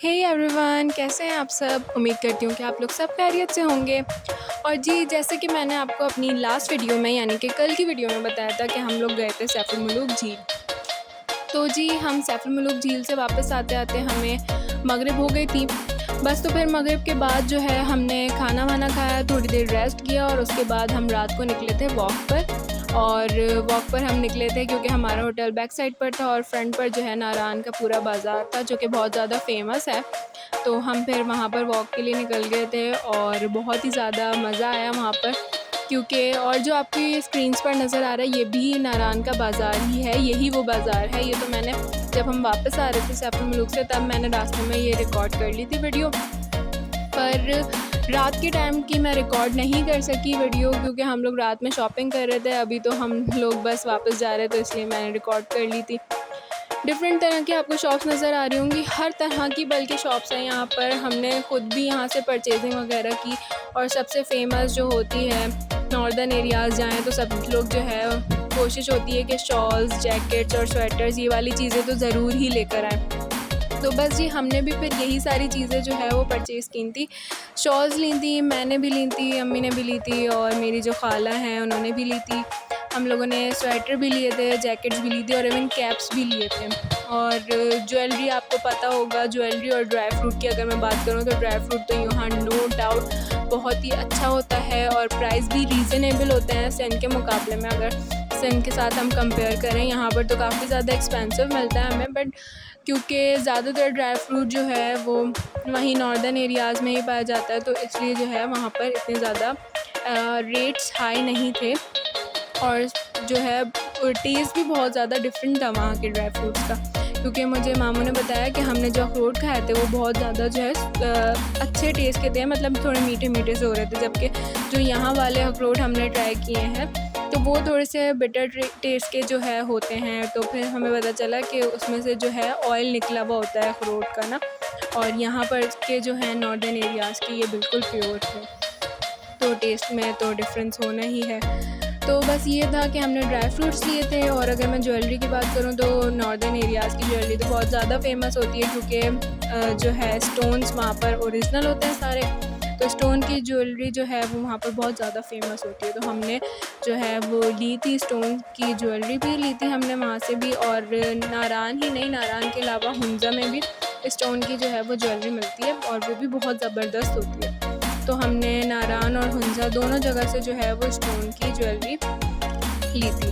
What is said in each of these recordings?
Hey everyone, कैसे हैं आप सब। उम्मीद करती हूँ कि आप लोग सब खैरियत से होंगे। और जी, जैसे कि मैंने आपको अपनी लास्ट वीडियो में यानी कि कल की वीडियो में बताया था कि हम लोग गए थे सैफुल मलूक झील। तो जी, हम सैफुल मलूक झील से वापस आते आते हमें मगरिब हो गई थी। बस तो फिर मगरिब के बाद जो है हमने खाना वाना खाया, थोड़ी देर रेस्ट किया और उसके बाद हम रात को निकले थे वॉक पर। और वॉक पर हम निकले थे क्योंकि हमारा होटल बैक साइड पर था और फ्रंट पर जो है नारान का पूरा बाज़ार था, जो कि बहुत ज़्यादा फेमस है। तो हम फिर वहाँ पर वॉक के लिए निकल गए थे और बहुत ही ज़्यादा मज़ा आया वहाँ पर, क्योंकि और जो आपकी स्क्रीन्स पर नज़र आ रहा है ये भी नारान का बाज़ार ही है, यही वो बाज़ार है। ये तो मैंने जब हम वापस आ रहे थे सैफुल मलूक से तब मैंने रास्ते में ये रिकॉर्ड कर ली थी वीडियो, पर रात के टाइम की मैं रिकॉर्ड नहीं कर सकी वीडियो, क्योंकि हम लोग रात में शॉपिंग कर रहे थे। अभी तो हम लोग बस वापस जा रहे थे, इसलिए मैंने रिकॉर्ड कर ली थी। डिफरेंट तरह की आपको शॉप्स नज़र आ रही होंगी, हर तरह की बल्कि शॉप्स हैं यहाँ पर। हमने ख़ुद भी यहाँ से परचेजिंग वगैरह की। और सबसे फेमस जो होती है, नॉर्दर्न एरियाज़ जाएँ तो सब लोग जो है कोशिश होती है कि शॉल्स, जैकेट्स और स्वेटर्स ये वाली चीज़ें तो ज़रूर ही लेकर आएँ। तो बस जी, हमने भी फिर यही सारी चीज़ें जो है वो परचेज़ की थी। शॉल्स ली थी, मैंने भी ली थी, अम्मी ने भी ली थी और मेरी जो खाला हैं उन्होंने भी ली थी। हम लोगों ने स्वेटर भी लिए थे, जैकेट्स भी ली थी और इवन कैप्स भी लिए थे। और ज्वेलरी, आपको पता होगा, ज्वेलरी और ड्राई फ्रूट की अगर मैं बात करूँ तो ड्राई फ्रूट तो यहाँ नो डाउट बहुत ही अच्छा होता है और प्राइस भी रीज़नेबल होते हैं सिंध के मुकाबले में। अगर सिंध के साथ हम कंपेयर करें, यहाँ पर तो काफ़ी ज़्यादा एक्सपेंसिव मिलता है हमें, बट क्योंकि ज़्यादातर ड्राई फ्रूट जो है वो वहीं नॉर्दर्न एरियाज़ में ही पाया जाता है, तो इसलिए जो है वहाँ पर इतने ज़्यादा रेट्स हाई नहीं थे। और जो है टेस्ट भी बहुत ज़्यादा डिफरेंट था वहाँ के ड्राई फ्रूट्स का, क्योंकि मुझे मामू ने बताया कि हमने जो अखरोट खाए थे वो बहुत ज़्यादा जो है अच्छे टेस्ट के थे, मतलब थोड़े मीठे मीठे से हो रहे थे। जबकि जो यहाँ वाले अखरोट हमने ट्राई किए हैं तो वो थोड़े से बिटर टेस्ट के जो है होते हैं। तो फिर हमें पता चला कि उसमें से जो है ऑयल निकला हुआ होता है अखरोट का ना, और यहाँ पर के जो है नॉर्दर्न एरियाज़ के ये बिल्कुल प्योर थे। तो टेस्ट में तो डिफरेंस होना ही है। तो बस ये था कि हमने ड्राई फ्रूट्स लिए थे। और अगर मैं ज्वेलरी की बात करूँ तो नॉर्दर्न एरियाज़ की ज्वेलरी तो बहुत ज़्यादा फेमस होती है, क्योंकि जो है स्टोन्स वहाँ पर ओरिजिनल होते हैं सारे। तो स्टोन की ज्वेलरी जो है वो वहाँ पर बहुत ज़्यादा फेमस होती है। तो हमने जो है वो ली थी, स्टोन की ज्वेलरी भी ली थी हमने वहाँ से भी। और नारान ही नहीं, नारान के अलावा हुंजा में भी स्टोन की जो है वो ज्वेलरी मिलती है और वो भी बहुत ज़बरदस्त होती है। तो हमने नारान और हुंजा दोनों जगह से जो है वो स्टोन की ज्वेलरी ली थी।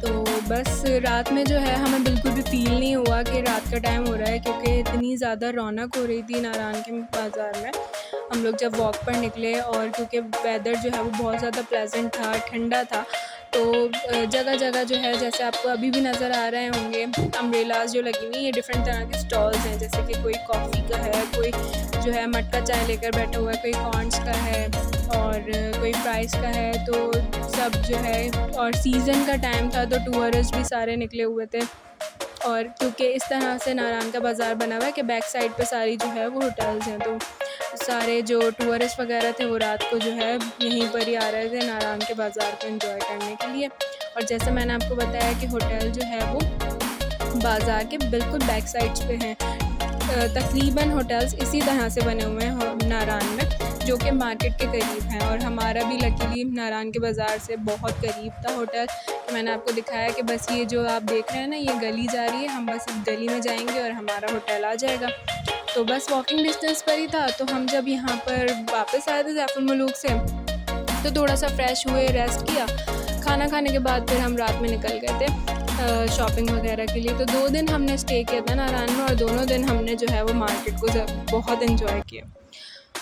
तो बस रात में जो है हमें बिल्कुल भी फ़ील नहीं हुआ कि रात का टाइम हो रहा है, क्योंकि इतनी ज़्यादा रौनक हो रही थी नारान के बाज़ार में। हम लोग जब वॉक पर निकले और क्योंकि वेदर जो है वो बहुत ज़्यादा प्लेजेंट था, ठंडा था, तो जगह जगह जो है, जैसे आपको अभी भी नज़र आ रहे होंगे अम्ब्रेलाज जो लगी हुई, ये डिफरेंट तरह के स्टॉल्स हैं। जैसे कि कोई कॉफ़ी का है, कोई जो है मटका चाय लेकर बैठा हुआ है, कोई कॉर्न्स का है और कोई फ्राइज़ का है। तो सब जो है, और सीज़न का टाइम था तो टूरिस्ट भी सारे निकले हुए थे। और क्योंकि इस तरह से नारान का बाज़ार बना हुआ है कि बैक साइड पे सारी जो है वो होटल्स हैं, तो सारे जो टूरिस्ट वगैरह थे वो रात को जो है यहीं पर ही आ रहे थे नारान के बाज़ार को एंजॉय करने के लिए। और जैसे मैंने आपको बताया कि होटल जो है वो बाज़ार के बिल्कुल बैक साइड्स पे हैं। तकरीबन होटल्स इसी तरह से बने हुए हैं नारान में, जो कि मार्केट के करीब हैं। और हमारा भी लकीली नारान के बाज़ार से बहुत करीब था होटल। मैंने आपको दिखाया कि बस ये जो आप देख रहे हैं ना, ये गली जा रही है, हम बस इस गली में जाएंगे और हमारा होटल आ जाएगा। तो बस वॉकिंग डिस्टेंस पर ही था। तो हम जब यहाँ पर वापस आए थे सैफुल मलूक से तो थोड़ा सा फ्रेश हुए, रेस्ट किया। खाना खाने के बाद फिर हम रात में निकल गए थे शॉपिंग वगैरह के लिए। तो 2 दिन हमने स्टे किया था नारायण में और दोनों दिन हमने जो है वो मार्केट को बहुत इन्जॉय किया।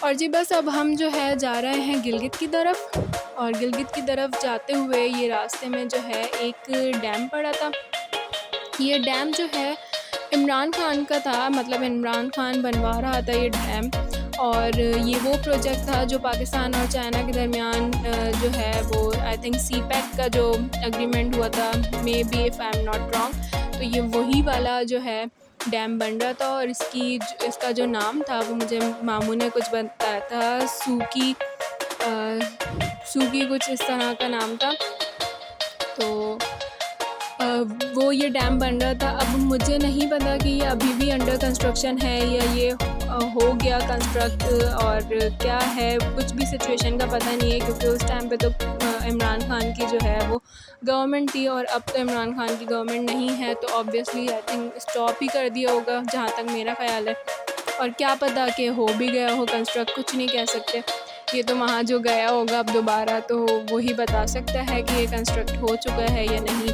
और जी बस अब हम जो है जा रहे हैं गिलगित की तरफ। और गिलगित की तरफ जाते हुए ये रास्ते में जो है एक डैम पड़ा था। ये डैम जो है इमरान खान का था, मतलब इमरान खान बनवा रहा था ये डैम। और ये वो प्रोजेक्ट था जो पाकिस्तान और चाइना के दरमियान जो है वो आई थिंक CPEC का जो एग्रीमेंट हुआ था, may be if I am not wrong. तो ये वही वाला जो है डैम बन रहा था। और इसका जो नाम था वो मुझे मामू ने कुछ बताया था, सूकी कुछ इस तरह का नाम था। तो वो ये डैम बन रहा था। अब मुझे नहीं पता कि ये अभी भी अंडर कंस्ट्रक्शन है या ये हो गया कंस्ट्रक्ट और क्या है कुछ भी सिचुएशन का पता नहीं है, क्योंकि उस टाइम पे तो इमरान खान की जो है वो गवर्नमेंट थी और अब तो इमरान खान की गवर्नमेंट नहीं है, तो ऑब्वियसली आई थिंक स्टॉप ही कर दिया होगा जहाँ तक मेरा ख़्याल है। और क्या पता कि हो भी गया हो कंस्ट्रक्ट, कुछ नहीं कह सकते। ये तो वहाँ जो गया होगा अब दोबारा तो वो ही बता सकता है कि ये कंस्ट्रक्ट हो चुका है या नहीं।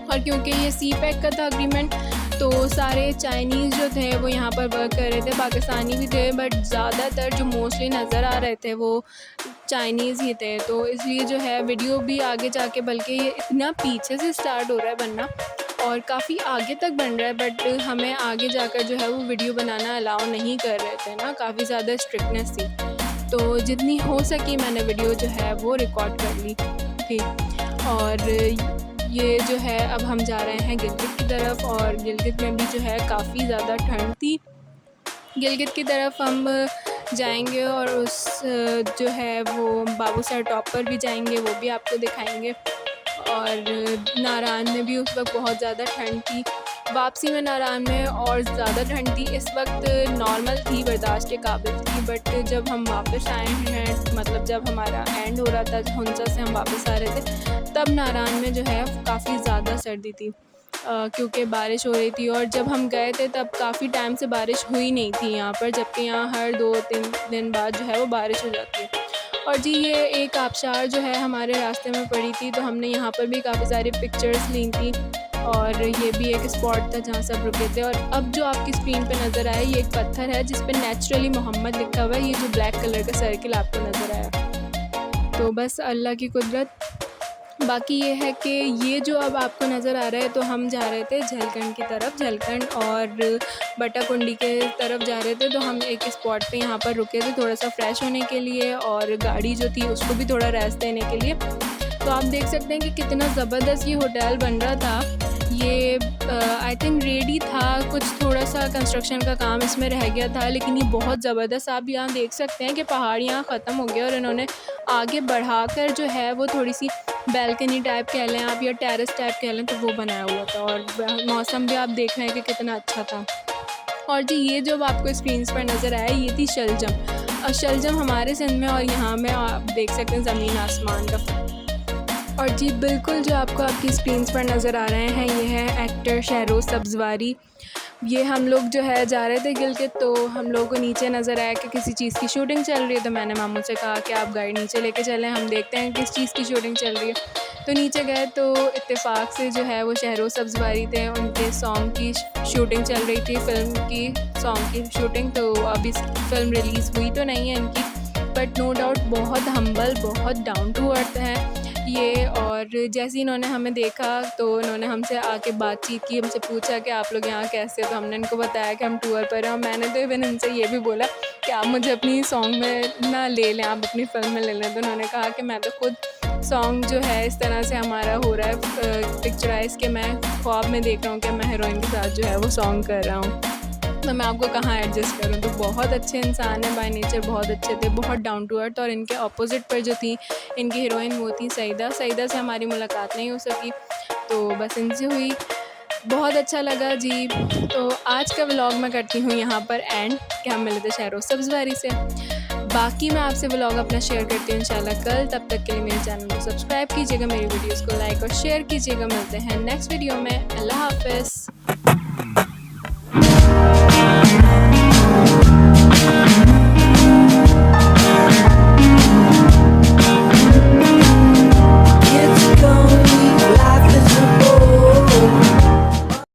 और क्योंकि ये सी पैक का था अग्रीमेंट, तो सारे चाइनीज़ जो थे वो यहाँ पर वर्क कर रहे थे, पाकिस्तानी भी थे, बट ज़्यादातर जो मोस्टली नज़र आ रहे थे वो चाइनीज़ ही थे। तो इसलिए जो है वीडियो भी आगे जाके, बल्कि ये इतना पीछे से स्टार्ट हो रहा है बनना और काफ़ी आगे तक बन रहा है, बट हमें आगे जाकर जो है वो वीडियो बनाना अलाउ नहीं कर रहे थे ना, काफ़ी ज़्यादा स्ट्रिक्टनेस थी। तो जितनी हो सकी मैंने वीडियो जो है वो रिकॉर्ड कर ली थी। और ये जो है अब हम जा रहे हैं गिलगित की तरफ, और गिलगित में भी जो है काफ़ी ज़्यादा ठंड थी। गिलगित की तरफ हम जाएंगे और उस जो है वो बाबू सर टॉप पर भी जाएंगे, वो भी आपको दिखाएंगे। और नारायण में भी उस वक्त बहुत ज़्यादा ठंड थी। वापसी में नारायण में और ज़्यादा ठंड थी। इस वक्त नॉर्मल थी, बर्दाश्त के काबिल थी, बट जब हम वापस आए हैं, मतलब जब हमारा एंड हो रहा था, हुंसा से हम वापस आ रहे थे, तब नारायण में जो है काफ़ी ज़्यादा सर्दी थी, क्योंकि बारिश हो रही थी। और जब हम गए थे तब काफ़ी टाइम से बारिश हुई नहीं थी यहाँ पर, जबकि यहाँ हर 2-3 दिन बाद जो है वो बारिश हो जाती है। और जी ये एक आबशार जो है हमारे रास्ते में पड़ी थी, तो हमने यहाँ पर भी काफ़ी सारी पिक्चर्स ली थी। और ये भी एक स्पॉट था जहाँ सब रुके थे। और अब जो आपकी स्क्रीन पे नज़र आया ये एक पत्थर है जिस पे नेचुरली मोहम्मद लिखा हुआ है, ये जो ब्लैक कलर का सर्किल आपको नज़र आया, तो बस अल्लाह की कुदरत। बाकी ये है कि ये जो अब आपको नज़र आ रहा है, तो हम जा रहे थे झलकंड की तरफ, झलकंड और बटाकुंडी के तरफ जा रहे थे। तो हम एक स्पॉट पे यहाँ पर रुके थे थोड़ा सा फ्रेश होने के लिए, और गाड़ी जो थी उसको भी थोड़ा रेस्ट देने के लिए। तो आप देख सकते हैं कि कितना ज़बरदस्त ये होटल बन रहा था। ये आई थिंक रेडी था, कुछ थोड़ा सा कंस्ट्रक्शन का काम इसमें रह गया था, लेकिन ये बहुत ज़बरदस्त। आप यहाँ देख सकते हैं कि पहाड़ यहाँ ख़त्म हो गया और इन्होंने आगे बढ़ाकर जो है वो थोड़ी सी बैल्कनी टाइप कह लें आप या टेरेस टाइप कह लें, तो वो बनाया हुआ था। और मौसम भी आप देख रहे हैं कि कितना अच्छा था। और जी ये जो आपको स्क्रीन पर नज़र आया ये थी शलजम। और शलजम हमारे सिंध में और यहाँ में आप देख सकते हैं ज़मीन आसमान का फ़र्क। और जी बिल्कुल जो आपको आपकी स्क्रीन पर नज़र आ रहे हैं ये है एक्टर शहरोज़ सब्ज़वारी। ये हम लोग जो है जा रहे थे गिलगित, तो हम लोगों को नीचे नज़र आया कि किसी चीज़ की शूटिंग चल रही है। तो मैंने मामू से कहा कि आप गाड़ी नीचे लेके चलें, हम देखते हैं किस चीज़ की शूटिंग चल रही है। तो नीचे गए तो इत्तेफाक से जो है वो शहरोज़ सब्ज़वारी थे, उनके सॉन्ग की शूटिंग चल रही थी, फ़िल्म की सॉन्ग की शूटिंग। तो अभी फ़िल्म रिलीज़ हुई तो नहीं है इनकी, बट नो डाउट बहुत हम्बल, बहुत डाउन टू अर्थ है ये। और जैसे इन्होंने हमें देखा तो इन्होंने हमसे आके बातचीत की, हमसे पूछा कि आप लोग यहाँ कैसे, तो हमने इनको बताया कि हम टूर पर हैं। और मैंने तो इवन इनसे ये भी बोला कि आप मुझे अपनी सॉन्ग में ना ले लें, आप अपनी फ़िल्म में ले लें। तो उन्होंने कहा कि मैं तो खुद सॉन्ग जो है इस तरह से हमारा हो रहा है पिक्चराइज़ कि मैं ख्वाब में देख रहा हूँ कि मैं हीरोइन के साथ जो है वो सॉन्ग कर रहा हूँ, तो मैं आपको कहाँ एडजस्ट करूँ। तो बहुत अच्छे इंसान हैं, बाय नेचर बहुत अच्छे थे, बहुत डाउन टू अर्थ। और इनके अपोजिट पर जो थी इनकी हीरोइन वो थी सईदा। सईदा से हमारी मुलाकात नहीं हो सकी, तो बस इनसे हुई। बहुत अच्छा लगा जी। तो आज का व्लॉग मैं करती हूँ यहाँ पर एंड, कि हम मिले थे शहरोज़ सब्ज़वारी से। बाकी मैं आपसे व्लॉग अपना शेयर करती हूँ इंशाल्लाह कल। तब तक के लिए मेरे चैनल को सब्सक्राइब कीजिएगा, मेरी वीडियोज़ को लाइक और शेयर कीजिएगा। मिलते हैं नेक्स्ट वीडियो में। अल्लाह हाफ़िज़।